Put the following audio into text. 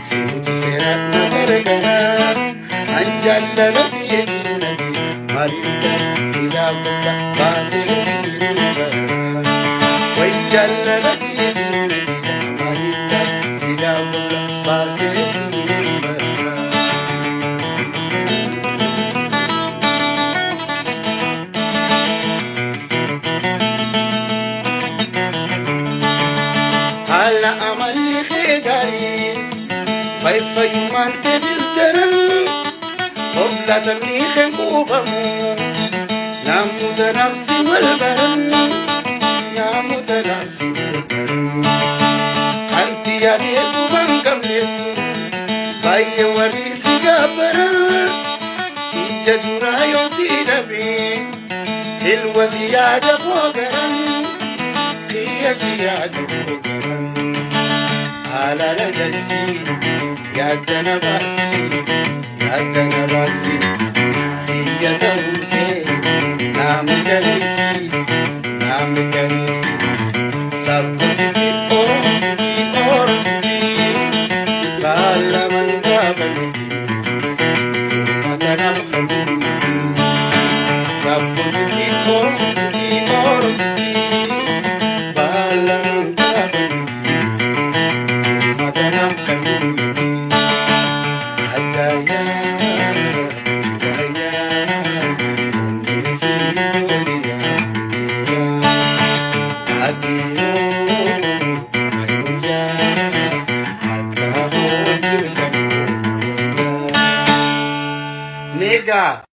Simuti sera na gargara anjalla yedina malinda silabuka baselu siluka wajalla yedina malinda silabuka baselu siluka ala amali khidari fai mante bizdaran obla tamnikhen kufamu namut nafsi walbaran namut nafsi walbaran anti yadi kuban kamles baye wari sigabaran ijadura yosidabi hilwa ziyada bogaran qiya ziyada bogaran ala la jalji ya dana basi ya dana